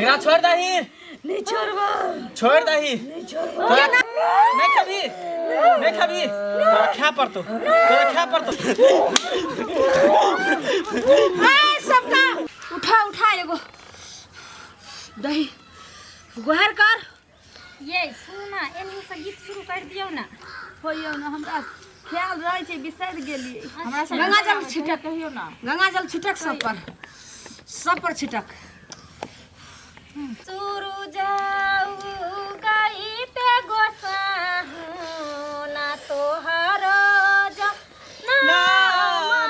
एकरा छोड़ दही नहीं छोड़बा छोड़ दही नहीं छोड़बा नहीं खाबी नहीं खाबी तोरा खा पड़तो सबका उठा एगो दही गुहार कर ये सुना एनही से गीत शुरू कर दियो ना होइयो ना हमरा ख्याल रहे छै बिसर गेलिए हमरा से गंगा जल छिटक कहियो ना गंगा जल छिटक सब पर छिटक शुरू जाऊ गई ते गोसा ना तोहर जा ना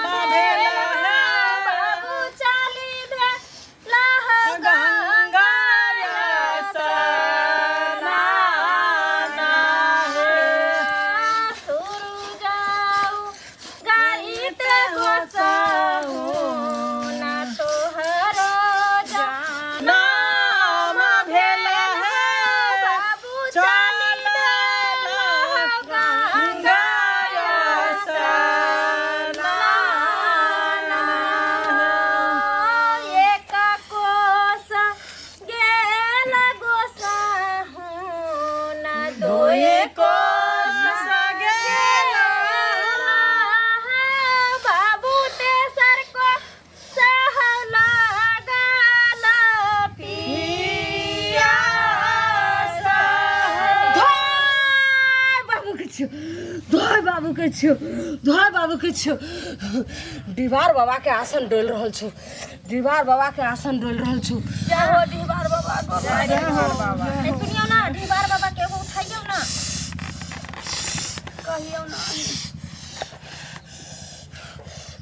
भेला बाबू चाली दे लह गंगा शुरू जाऊ गई ते गोसा ना तोहर जा धोय बाबू के छो दीवार बाबा के आसन डोल रहल छो दीवार बाबा के आसन डोल रहल छो क्या हो दीवार बाबा को ए सुनियो ना दीवार बाबा के एगो उठाइयो ना कहियो ना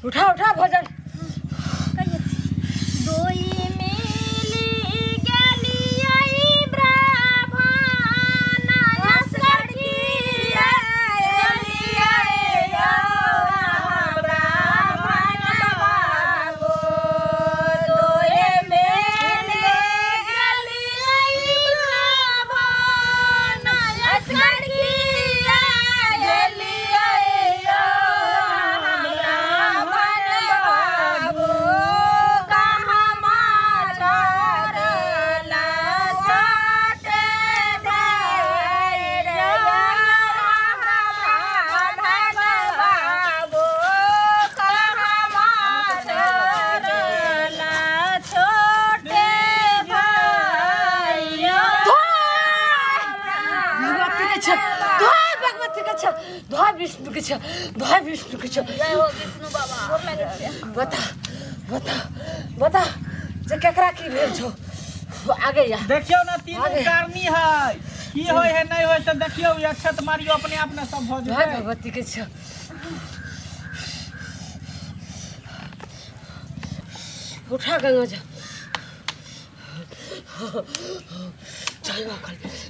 उठा भजन कहियो दोई मिली गेलियै ब्राह्मण असगर की भाई विष्णु के जय हो विष्णु बाबा बता जे केकरा की भेल छो आगे या देखियो ना तीन कारनी है की होय है नहीं होय से देखियो अक्षत मारियो अपने आप में सब हो जाए भगवती के छ उठा गंगा जा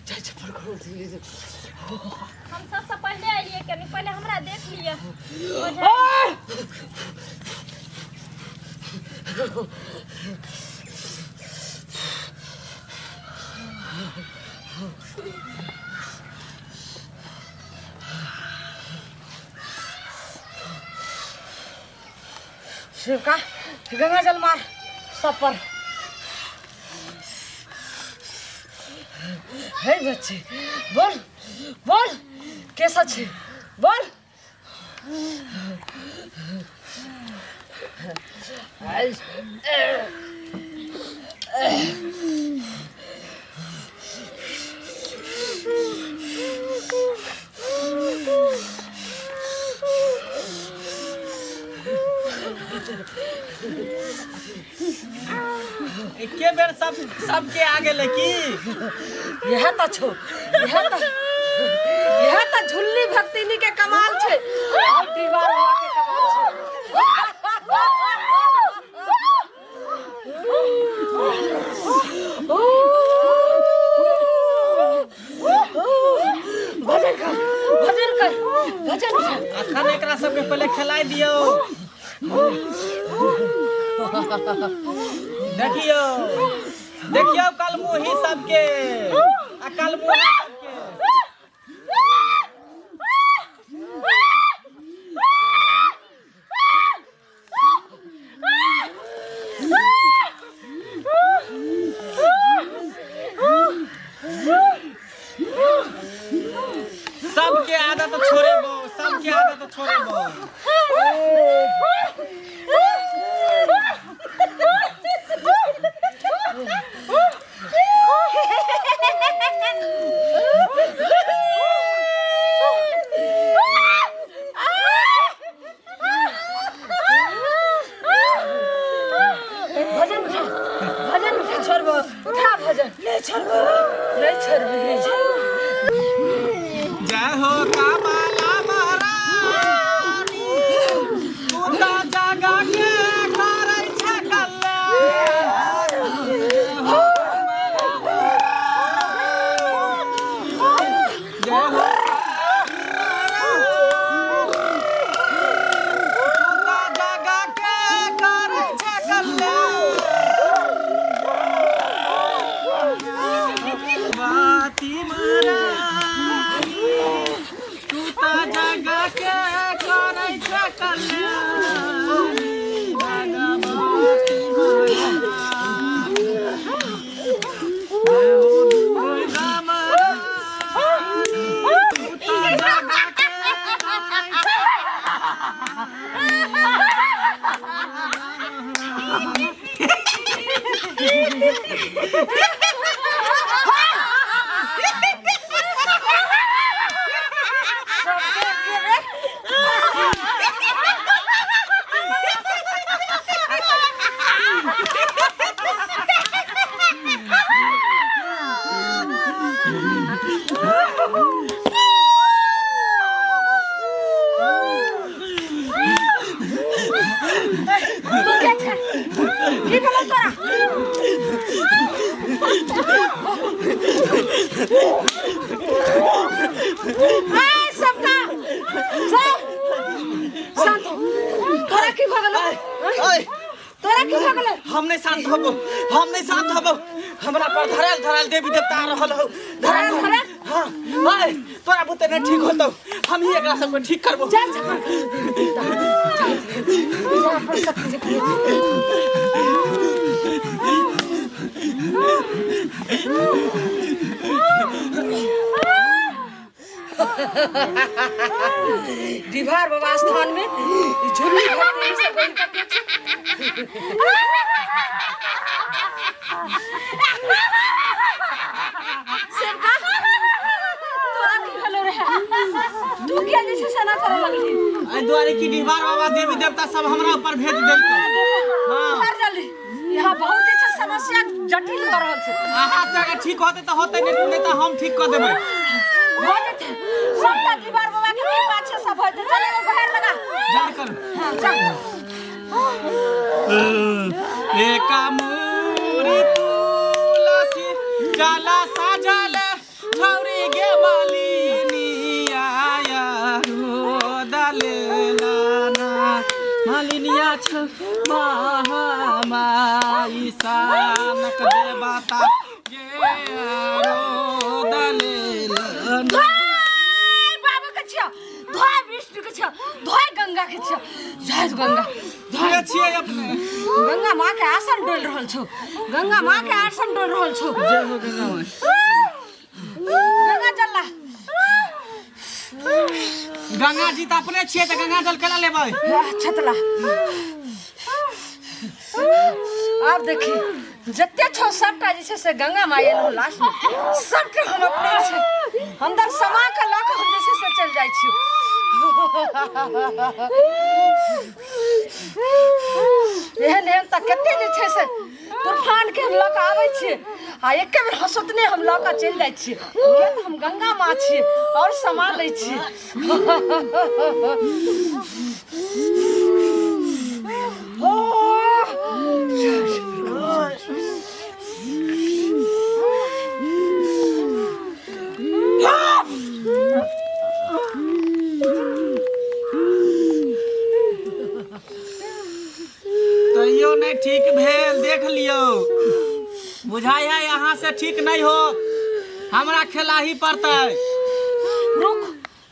जय चप्पल करो हम सबसे पहले आइए कनी पहले हमरा देख लिए शिव का गंगा जल मार सब पर हे बच्चे बोल कैसा छे बोल एके बेर सबके आगे लेकी यह तो झुल्ली भक्तिनी के कमाल छे और दीवार हुआ के कमाल छे भजन अखन एकरा सबके पहले खिलाई दियो देखियो कल मुही सबके आ कल मुही सबके आदत छोड़े बो, सबके आदत छोड़े बो। जय हो कामाला महारानी, तू तो जगा के करै छै कल्याण। जय हो तू तो जगा के करै छै कल्याण। बाती महारानी, तू तो जगा के करै छै कल्याण। भगवती महारानी, जय हो दुर्गा महारानी, तू तो जगा के करै छै। हम नहीं शांत होबो, हम नहीं शांत होबो। हमरा पर धरल धरल देवी देवता आ रहल हो। धरल हां हाय तोरा बुते नहीं ठीक होतो, हम ही एकरा सबको ठीक करबो। डिभार बाबा स्थान में झुल्ली भक्ति से बन के तू क्या जैसे सना करे लगली? आई द्वारे की डिभार बाबा देवी देवता सब हमरा ऊपर भेज देलको। हां जल्दी यहाँ बहुत ऐसा समस्या जटिल हो रहल छै। आहा से अगर ठीक होते तो होते, नहीं तो हम ठीक कर देबै। हो जेते सबटा डिभार बाबा के कृपा छै, सब होते। चले वो बाहर लगा जल्दी कर। हां चल। एका मूरी तुलसी जाला साजल, छौरी गे मालिनी आया रो दलेलाना। मालिनिया छ माई सानक देवता गे रो दलेलाना। बाबा के छियो, धोय विष्णु के छियो, धोय गंगा के छियो। जय गंगा धोय छियै अपने। गंगा माँ के आसन डोल रहल छौ, गंगा माँ के आसन डोल रहल छौ। जय हो गंगा माँ। गंगा जल ला। गंगा जी तो अपने छियै त गंगा जल केना लेबै? छतला आप देखी जते छो सबटा जे छै से गंगा माँ एलो लास्ट में सबके हम अपने छै अंदर समा के ल के हम जैसे से चल जाइ छी। एहन एहन त कते जे छै से तूफान के हम ल के आबै छी आ एके बेर हंसतने हम ल के चल जाइ छी। ये त हम गंगा माँ छी और समा लै छी। तैयो नहीं ठीक भेल, देख लियो। बुझाई है यहाँ से ठीक नहीं हो, हमरा खेलाही पड़तै। रुक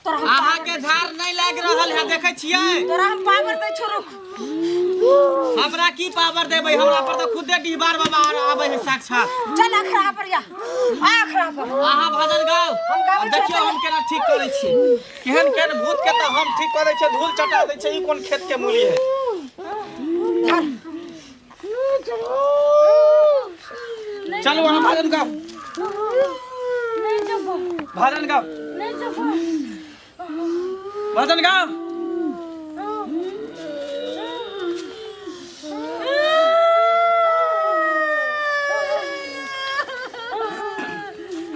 तोरा अहाँ के झाड़ नहीं लाग रहल है, देखे छियै? तोरा हम पावर दै छौ। रुक हमरा की पावर देबै हमरा पर तो खुदे डिहबार बाबा आबै है साक्षात चल अखरा पर या अखरा पर अहाँ भजन गाओ हम गाबै छी देखियो हम केना ठीक करै छी केहन केहन भूत के त हम ठीक करै छै धूल चटा दै छै ई कोन खेत के मूली है चलो वहाँ भजन गाओ नहीं जब भजन गाओ नहीं जब भजन गाओ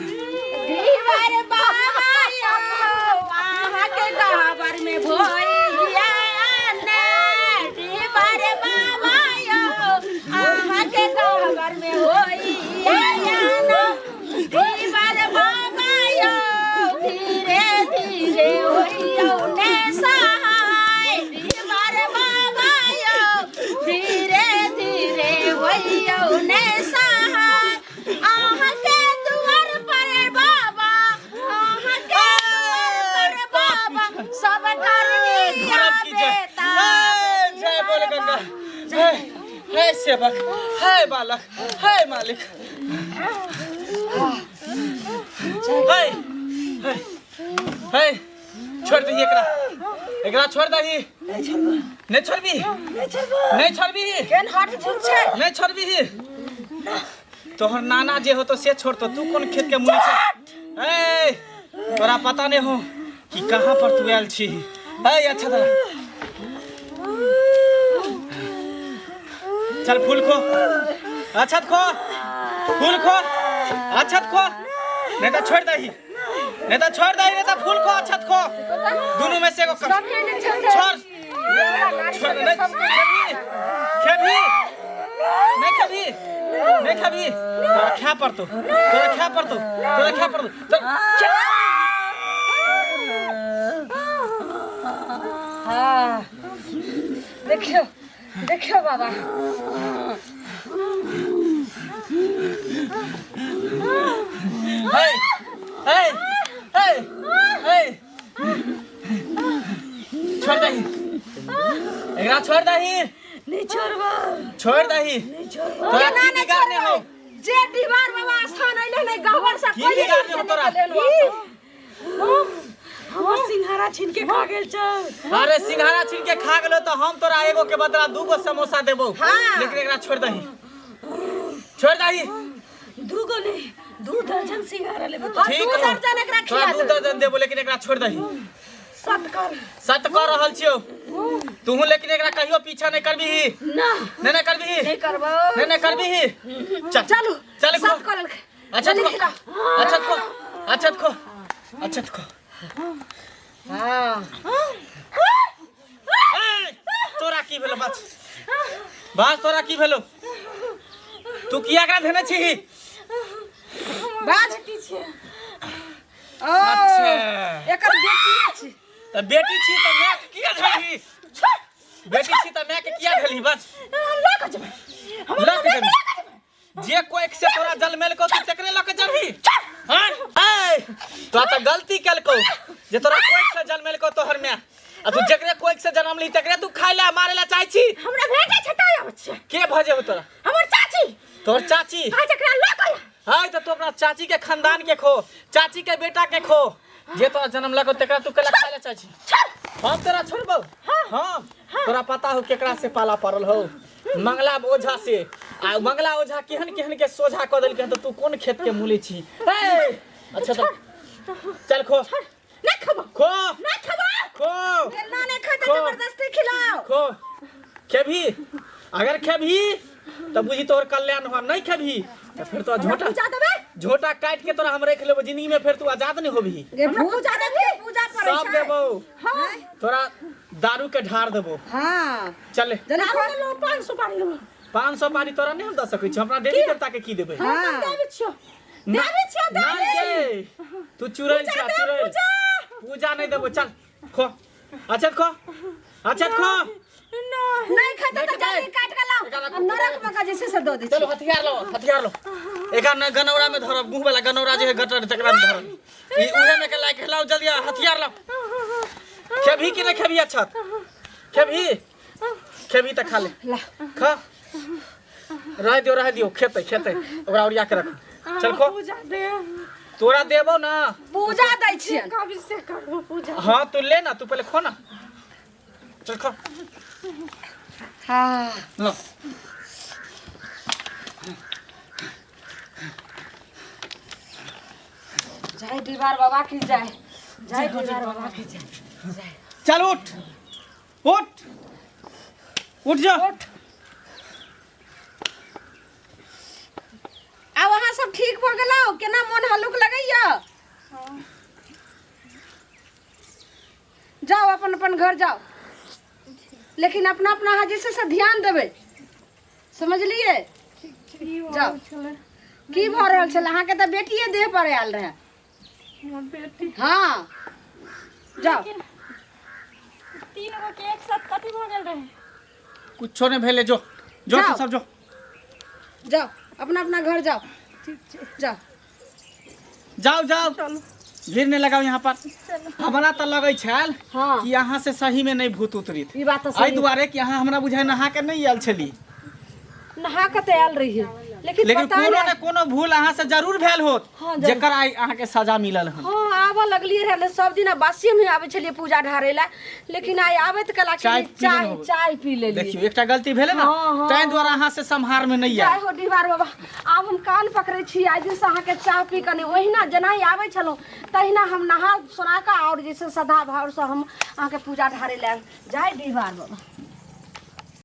दीवार बाबा यो वहाँ के गावर में भोइया ने दीवार बाबा यो वहाँ के गावर में भोइया ना दीवार बाबा यो धीरे धीरे होइयो ने सहाय दीवार बाबा यो धीरे धीरे होइयो ने सहाय आहाँ के दुआर पर बाबा आहाँ के दुआर पर बाबा सब करनिया बेटा जय बोले गंगा हे सेवक हे बालक हे मालिक हे हे छोड़ दही एकरा छोड़ दही नहीं छोड़बी नहीं छोड़बी केन हाथ झुक छै नहीं छोड़बी तोहर नाना जे हो तो से छोड़ तो तू कौन खेत के मूली छै ए तोरा पता नहीं हो कि कहां पर तू आयल छी ए अच्छा तरह चल फूल खो अक्षत खो फूल खो अक्षत खो नहीं तो छोड़ दही नहीं तो छोड़ दही नहीं तो फूल खो अक्षत खो दोनों में से एगो कर छोड़ छोड़ नहीं खेबी नहीं खेबी नहीं खेबी तोरा खा पड़तो हाँ देखियो देखियो बाबा हे हे हे हे छोड़ दही एकरा छोड़ दही नहीं छोड़बा छोड़ दही तोरा की बिगाड़ने हो जे दीवार बाबा स्थान आइले नहीं गावर से की बिगाड़ने हो तोरा हमर सिंघारा छीन के खा गेल छ अरे सिंघारा छीन के खा गेलो तो हम तोरा एगो के बदला दूगो समोसा देबो लेकिन एकरा छोड़ दही दूगो नहीं 2 दर्जन सिंघारा लेबो ठीक 2 दर्जन एकरा खिला 2 दर्जन देबो लेकिन एकरा छोड़ दही सत कर रहल छियो तू लेकिन एकरा कहियो पीछा नहीं करबी ना नहीं करबी नहीं करबो नहीं करबी चलो चल खो सत कर अच्छा खो हां तोरा की भेलो बास तोरा की भेलो तू किया एकरा धेने छी बाज की छै अच्छा एकर बेटी छै त बेटी छी त मैं किया धली बेटी छी त मैं के किया धली बस लक जब जे कोई से तोरा जलमेल को तू तकरे लक जबही हां ए तो त गलती केलको जे तोरा कोई से जलमेल को तोहर में आ तू जकरे कोई से जन्म ली तकरे तू खाइ ला मारे ला चाहि छी हमरा बेटा छटाय आबै छै के भजे हो तोरा हमर चाची तोर चाची आ जकरा लक हाय तो तू अपना चाची के खानदान के खो चाची के बेटा के खो जे तोरा जन्म लगो तकरा तू कला खाइ ला चाची हम तोरा छोड़बो हां तोरा पता हो केकरा से पाला पड़ल हो मंगला ओझा से आ मंगला ओझा केहन केहन के सोझा क देल के तो तू कोन खेत के मूली छी अच्छा तो चल खो नहीं खबो खो नहीं खबो खो केना नहीं खाता जबरदस्ती खिलाओ खो खेभी अगर खेभी तो बुझी तोर कल्याण हुआ नहीं खेभी तो फिर तो झोटा काट के तोरा हम रख लेबो जिंदगी में फिर तू आजाद नहीं होबी पूजा देबे पूजा करे सब देबो हां तोरा दारू के ढार देबो हां चल जना लो 500 पानी लो 500 पानी तोरा नहीं हम द सकै छी हमरा देवी देवता के की देबै हां देबे छियो नहीं दे तू चुरैल छ चुरैल पूजा नहीं देबो चल खो अच्छा खो नहीं खाता तो जल्दी काट के लाओ नरक में का जैसे से दो दे चलो हथियार लो एका न गनौरा में धरब मुंह वाला गनौरा जे है गटर तकरा में धरब ई उहे में के लाइक लाओ जल्दी हथियार लो खेभी कि नहीं खेभी अच्छा खेभी खेबी त खा ले ला खा रह दियो खेते ओकरा ओरिया के रख चल खो पूजा दे तोरा देबो ना पूजा दै छियन कभी से करबो पूजा हाँ तू ले ना तू पहले खो ना चल खो हाँ लो जय दीवार बाबा की जय जय दीवार बाबा की जय जय चल उठ जा आ वहाँ सब ठीक हो गेलो केना मन हल्लुक लगैया जाओ अपन अपन घर जाओ लेकिन अपना अपना हाजी से ध्यान देबै समझलिए जाओ की भऽ रहल छल अहाँके तऽ बेटिए देह पर आयल रहे हमर बेटी हाँ जाओ 3 गो के एक साथ कथी भ गेल रहे कुछो नहीं भेले जो जाओ। तू सब जो जाओ अपना अपना घर जाओ जाओ जाओ भीड़ नहीं लगाओ यहाँ पर हमरा तो लगे छल हाँ कि यहाँ से सही में नहीं भूत उतरित ई बात तो एहि सही दुआरे कि यहाँ हमरा बुझाय नहा के नहीं आयल छली नहा के तऽ आयल रही लेकिन लेकिन पता कोनो नहीं ने कोनो भूल अहाँ से जरूर भेल होत हाँ, जरूर। जेकर आई अहाँ के सजा मिलल हन हाँ आबऽ लगलिए रहे सब दिन बासी में आवे छलिए पूजा ढारे ला लेकिन आई आवे त कला चाय पी लेने होबे। चाय पी लेलिए देखियो एकटा गलती भेले ना हाँ, हाँ। ताहि द्वारा अहाँ से संहार में नहीं जय आयल हो दीवार बाबा आब हम कान पकड़े छी आई दिन से अहाँ के चाय पी कने ओहिना जेना ही आवे छलो तहिना हम नहा सोना का और जैसे सदा भाव से हम अहाँ के पूजा ढारे ला जय दीवार बाबा